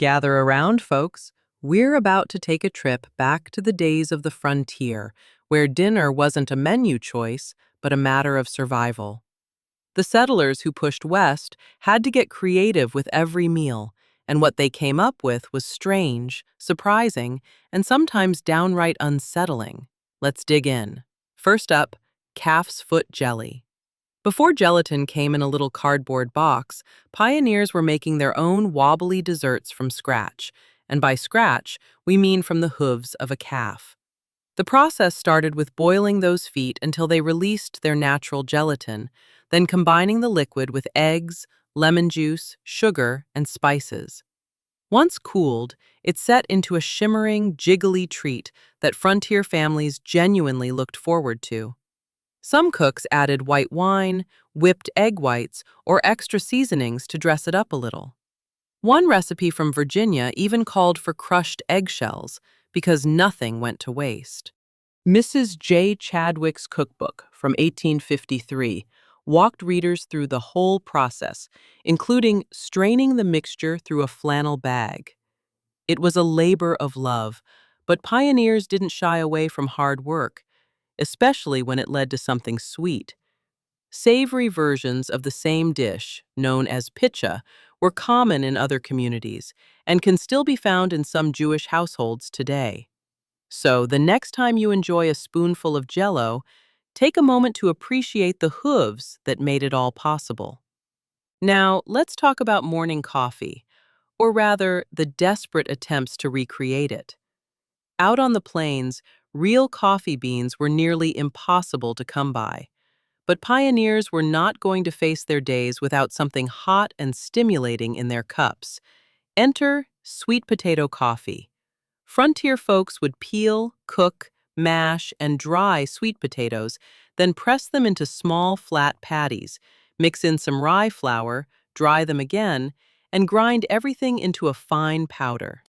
Gather around, folks. We're about to take a trip back to the days of the frontier, where dinner wasn't a menu choice, but a matter of survival. The settlers who pushed west had to get creative with every meal, and what they came up with was strange, surprising, and sometimes downright unsettling. Let's dig in. First up, calf's foot jelly. Before gelatin came in a little cardboard box, pioneers were making their own wobbly desserts from scratch, and by scratch, we mean from the hooves of a calf. The process started with boiling those feet until they released their natural gelatin, then combining the liquid with eggs, lemon juice, sugar, and spices. Once cooled, it set into a shimmering, jiggly treat that frontier families genuinely looked forward to. Some cooks added white wine, whipped egg whites, or extra seasonings to dress it up a little. One recipe from Virginia even called for crushed eggshells because nothing went to waste. Mrs. J. Chadwick's cookbook from 1853 walked readers through the whole process, including straining the mixture through a flannel bag. It was a labor of love, but pioneers didn't shy away from hard work, especially when it led to something sweet. Savory versions of the same dish, known as pitcha, were common in other communities and can still be found in some Jewish households today. So, the next time you enjoy a spoonful of Jello, take a moment to appreciate the hooves that made it all possible. Now, let's talk about morning coffee, or rather, the desperate attempts to recreate it. Out on the plains, real coffee beans were nearly impossible to come by. But pioneers were not going to face their days without something hot and stimulating in their cups. Enter sweet potato coffee. Frontier folks would peel, cook, mash, and dry sweet potatoes, then press them into small, flat patties, mix in some rye flour, dry them again, and grind everything into a fine powder.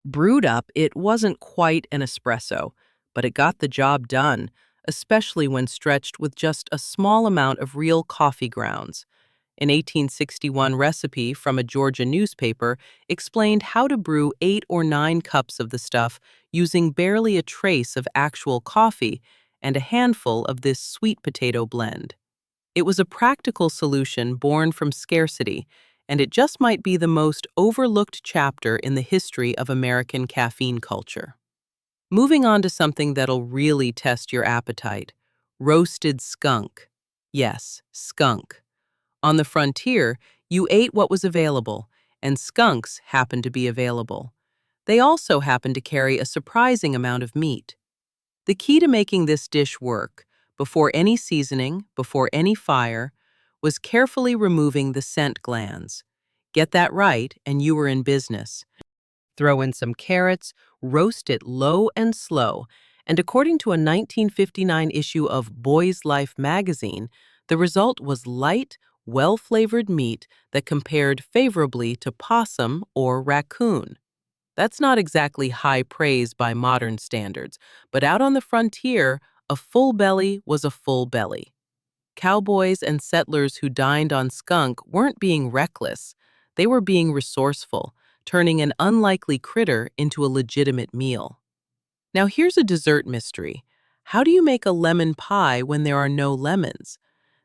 Brewed up, it wasn't quite an espresso, but it got the job done, especially when stretched with just a small amount of real coffee grounds. An 1861 recipe from a Georgia newspaper explained how to brew 8 or 9 cups of the stuff using barely a trace of actual coffee and a handful of this sweet potato blend. It was a practical solution born from scarcity, and it just might be the most overlooked chapter in the history of American caffeine culture. Moving on to something that'll really test your appetite: roasted skunk. Yes, skunk. On the frontier, you ate what was available, and skunks happened to be available. They also happened to carry a surprising amount of meat. The key to making this dish work, before any seasoning, before any fire, was carefully removing the scent glands. Get that right, and you were in business. Throw in some carrots, roast it low and slow, and according to a 1959 issue of Boy's Life magazine, the result was light, well-flavored meat that compared favorably to possum or raccoon. That's not exactly high praise by modern standards, but out on the frontier, a full belly was a full belly. Cowboys and settlers who dined on skunk weren't being reckless. They were being resourceful, turning an unlikely critter into a legitimate meal. Now here's a dessert mystery. How do you make a lemon pie when there are no lemons?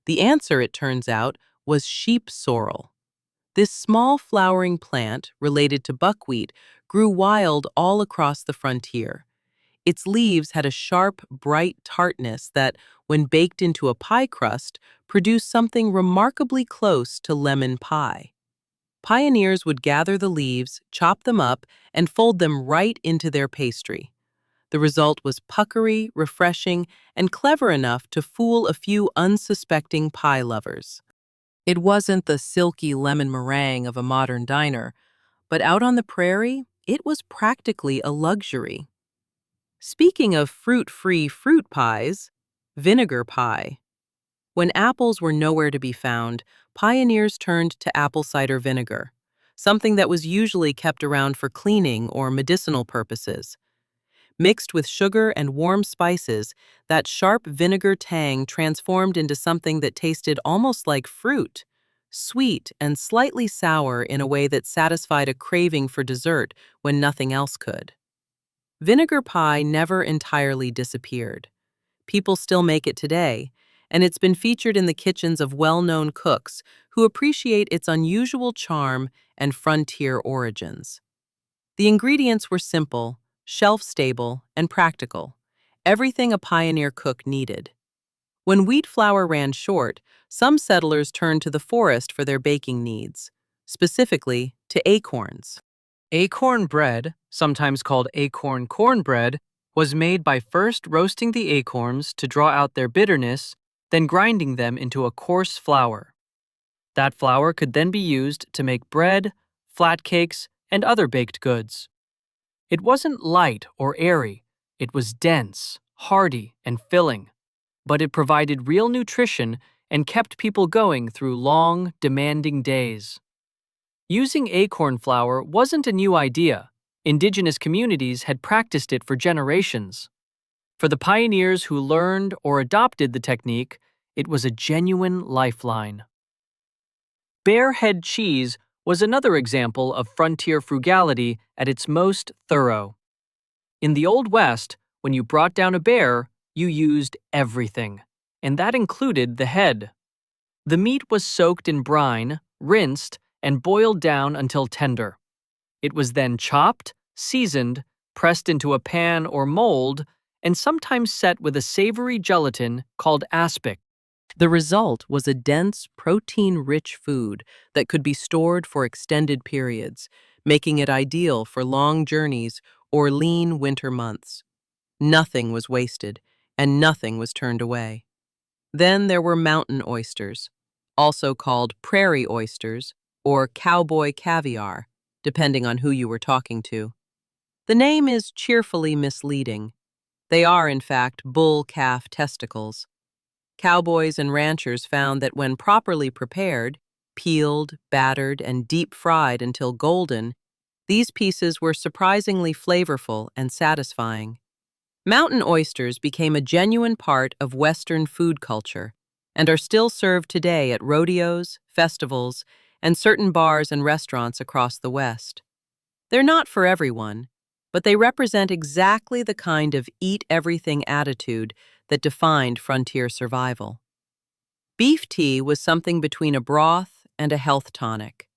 The answer, it turns out, was sheep sorrel. This small flowering plant, related to buckwheat, grew wild all across the frontier. Its leaves had a sharp, bright tartness that, when baked into a pie crust, produced something remarkably close to lemon pie. Pioneers would gather the leaves, chop them up, and fold them right into their pastry. The result was puckery, refreshing, and clever enough to fool a few unsuspecting pie lovers. It wasn't the silky lemon meringue of a modern diner, but out on the prairie, it was practically a luxury. Speaking of fruit-free fruit pies, vinegar pie. When apples were nowhere to be found, pioneers turned to apple cider vinegar, something that was usually kept around for cleaning or medicinal purposes. Mixed with sugar and warm spices, that sharp vinegar tang transformed into something that tasted almost like fruit. sweet and slightly sour in a way that satisfied a craving for dessert when nothing else could. Vinegar pie never entirely disappeared. People still make it today, and it's been featured in the kitchens of well-known cooks who appreciate its unusual charm and frontier origins. The ingredients were simple, shelf-stable, and practical, everything a pioneer cook needed. When wheat flour ran short, some settlers turned to the forest for their baking needs, specifically to acorns. Acorn bread, sometimes called acorn cornbread, was made by first roasting the acorns to draw out their bitterness, then grinding them into a coarse flour. That flour could then be used to make bread, flat cakes, and other baked goods. It wasn't light or airy, it was dense, hearty, and filling, but it provided real nutrition and kept people going through long, demanding days. Using acorn flour wasn't a new idea. Indigenous communities had practiced it for generations. For the pioneers who learned or adopted the technique, it was a genuine lifeline. Bear head cheese was another example of frontier frugality at its most thorough. In the Old West, when you brought down a bear, you used everything, and that included the head. The meat was soaked in brine, rinsed, and boiled down until tender. It was then chopped, seasoned, pressed into a pan or mold, and sometimes set with a savory gelatin called aspic. The result was a dense, protein-rich food that could be stored for extended periods, making it ideal for long journeys or lean winter months. Nothing was wasted, and nothing was turned away. Then there were mountain oysters, also called prairie oysters or cowboy caviar, depending on who you were talking to. The name is cheerfully misleading. They are, in fact, bull-calf testicles. Cowboys and ranchers found that when properly prepared, peeled, battered, and deep-fried until golden, these pieces were surprisingly flavorful and satisfying. Mountain oysters became a genuine part of Western food culture and are still served today at rodeos, festivals, and certain bars and restaurants across the West. They're not for everyone, but they represent exactly the kind of eat-everything attitude that defined frontier survival. Beef tea was something between a broth and a health tonic.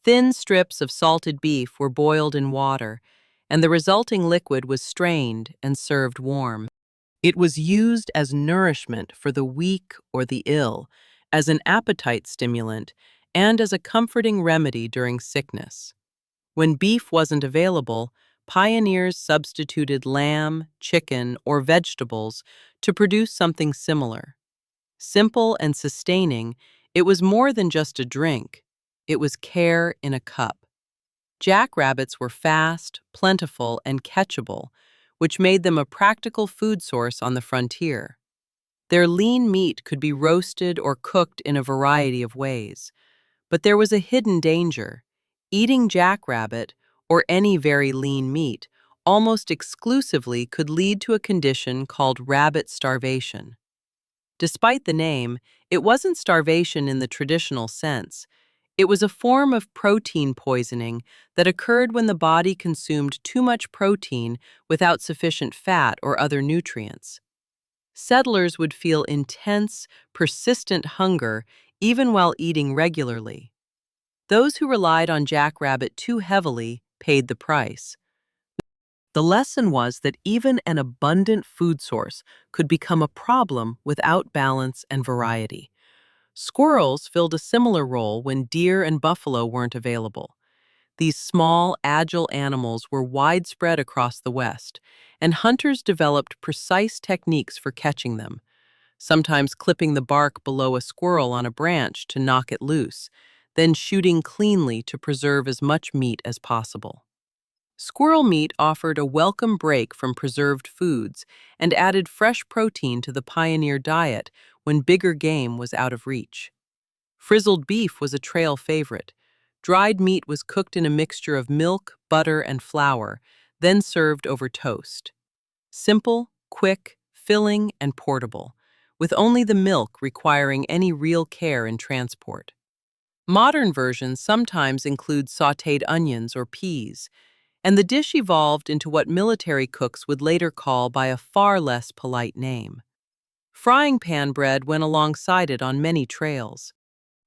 Thin strips of salted beef were boiled in water, and the resulting liquid was strained and served warm. It was used as nourishment for the weak or the ill, as an appetite stimulant, and as a comforting remedy during sickness. When beef wasn't available, pioneers substituted lamb, chicken, or vegetables to produce something similar. Simple and sustaining, it was more than just a drink. It was care in a cup. Jackrabbits were fast, plentiful, and catchable, which made them a practical food source on the frontier. Their lean meat could be roasted or cooked in a variety of ways. But there was a hidden danger. Eating jackrabbit, or any very lean meat, almost exclusively could lead to a condition called rabbit starvation. Despite the name, it wasn't starvation in the traditional sense. It was a form of protein poisoning that occurred when the body consumed too much protein without sufficient fat or other nutrients. Settlers would feel intense, persistent hunger even while eating regularly. Those who relied on jackrabbit too heavily paid the price. The lesson was that even an abundant food source could become a problem without balance and variety. Squirrels filled a similar role when deer and buffalo weren't available. These small, agile animals were widespread across the West, and hunters developed precise techniques for catching them, sometimes clipping the bark below a squirrel on a branch to knock it loose, then shooting cleanly to preserve as much meat as possible. Squirrel meat offered a welcome break from preserved foods and added fresh protein to the pioneer diet when bigger game was out of reach. Frizzled beef was a trail favorite. Dried meat was cooked in a mixture of milk, butter, and flour, then served over toast. Simple, quick, filling, and portable, with only the milk requiring any real care in transport. Modern versions sometimes include sautéed onions or peas, and the dish evolved into what military cooks would later call by a far less polite name. Frying pan bread went alongside it on many trails.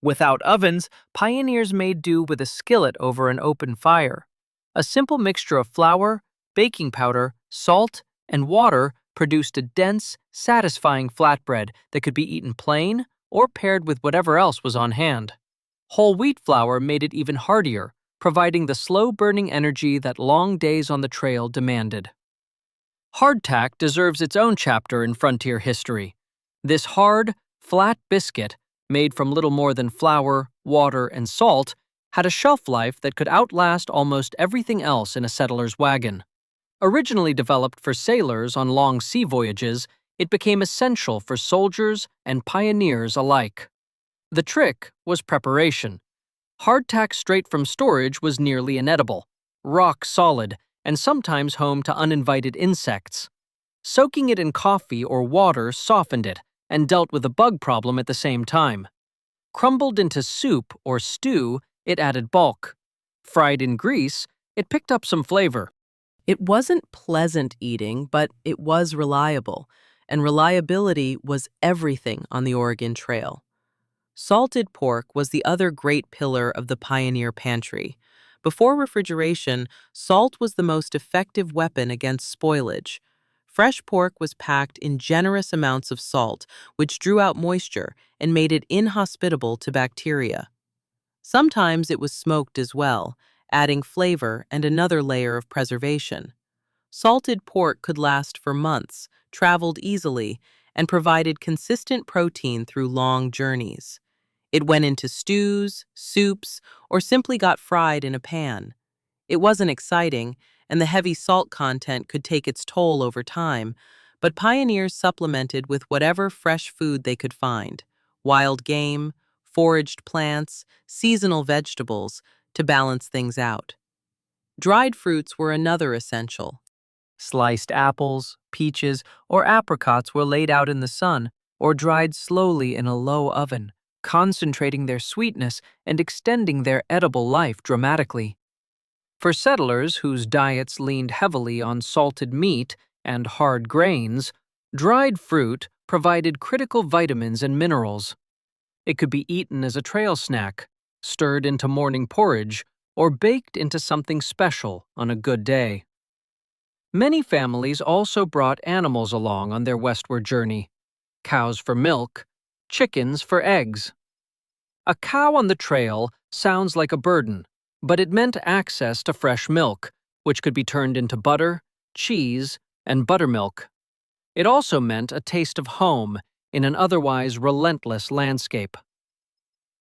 Without ovens, pioneers made do with a skillet over an open fire. A simple mixture of flour, baking powder, salt, and water produced a dense, satisfying flatbread that could be eaten plain or paired with whatever else was on hand. Whole wheat flour made it even heartier, providing the slow-burning energy that long days on the trail demanded. Hardtack deserves its own chapter in frontier history. This hard, flat biscuit, made from little more than flour, water, and salt, had a shelf life that could outlast almost everything else in a settler's wagon. Originally developed for sailors on long sea voyages, it became essential for soldiers and pioneers alike. The trick was preparation. Hardtack straight from storage was nearly inedible, rock solid, and sometimes home to uninvited insects. Soaking it in coffee or water softened it and dealt with the bug problem at the same time. Crumbled into soup or stew, it added bulk. Fried in grease, it picked up some flavor. It wasn't pleasant eating, but it was reliable, and reliability was everything on the Oregon Trail. Salted pork was the other great pillar of the pioneer pantry. Before refrigeration, salt was the most effective weapon against spoilage. Fresh pork was packed in generous amounts of salt, which drew out moisture and made it inhospitable to bacteria. Sometimes it was smoked as well, adding flavor and another layer of preservation. Salted pork could last for months, traveled easily, and provided consistent protein through long journeys. It went into stews, soups, or simply got fried in a pan. It wasn't exciting, and the heavy salt content could take its toll over time, but pioneers supplemented with whatever fresh food they could find: wild game, foraged plants, seasonal vegetables, to balance things out. Dried fruits were another essential. Sliced apples, peaches, or apricots were laid out in the sun or dried slowly in a low oven, concentrating their sweetness and extending their edible life dramatically. For settlers whose diets leaned heavily on salted meat and hard grains, dried fruit provided critical vitamins and minerals. It could be eaten as a trail snack, stirred into morning porridge, or baked into something special on a good day. Many families also brought animals along on their westward journey: cows for milk, chickens for eggs. A cow on the trail sounds like a burden, but it meant access to fresh milk, which could be turned into butter, cheese, and buttermilk. It also meant a taste of home in an otherwise relentless landscape.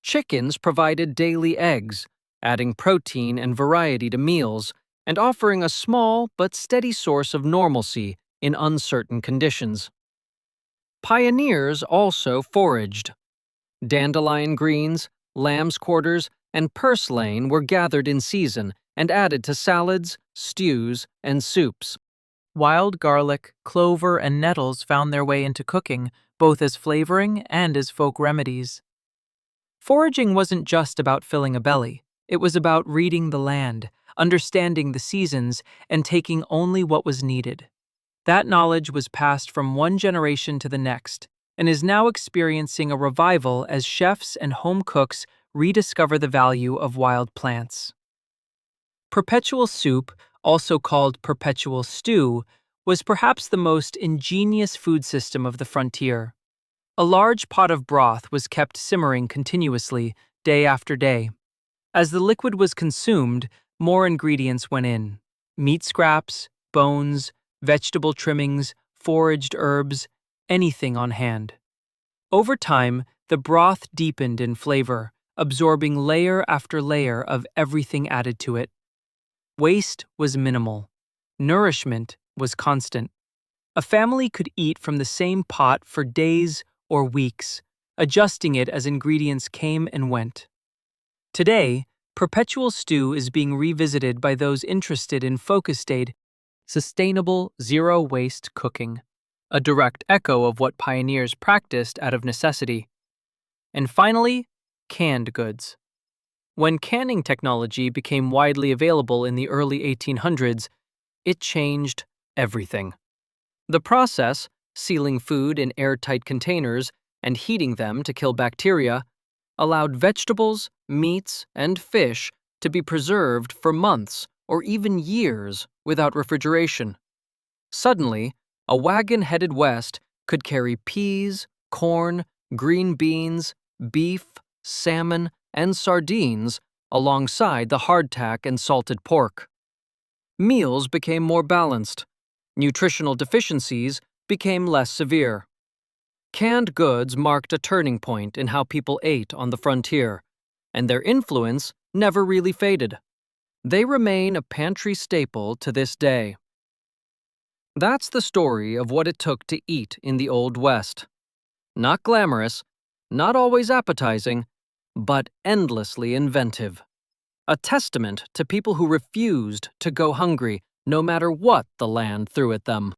Chickens provided daily eggs, adding protein and variety to meals, and offering a small but steady source of normalcy in uncertain conditions. Pioneers also foraged. Dandelion greens, lamb's quarters, and purslane were gathered in season and added to salads, stews, and soups. Wild garlic, clover, and nettles found their way into cooking, both as flavoring and as folk remedies. Foraging wasn't just about filling a belly. It was about reading the land, understanding the seasons, and taking only what was needed. That knowledge was passed from one generation to the next, and is now experiencing a revival as chefs and home cooks rediscover the value of wild plants. Perpetual soup, also called perpetual stew, was perhaps the most ingenious food system of the frontier. A large pot of broth was kept simmering continuously, day after day. As the liquid was consumed, more ingredients went in: meat scraps, bones, vegetable trimmings, foraged herbs, anything on hand. Over time, the broth deepened in flavor, absorbing layer after layer of everything added to it. Waste was minimal. Nourishment was constant. A family could eat from the same pot for days or weeks, adjusting it as ingredients came and went. Today, perpetual stew is being revisited by those interested in focus-state, sustainable, zero-waste cooking, a direct echo of what pioneers practiced out of necessity. And finally, canned goods. When canning technology became widely available in the early 1800s, it changed everything. The process, sealing food in airtight containers and heating them to kill bacteria, allowed vegetables, meats, and fish to be preserved for months or even years without refrigeration. Suddenly, a wagon headed west could carry peas, corn, green beans, beef, salmon, and sardines alongside the hardtack and salted pork. Meals became more balanced. Nutritional deficiencies became less severe. Canned goods marked a turning point in how people ate on the frontier, and their influence never really faded. They remain a pantry staple to this day. That's the story of what it took to eat in the Old West. Not glamorous, not always appetizing, but endlessly inventive. A testament to people who refused to go hungry no matter what the land threw at them.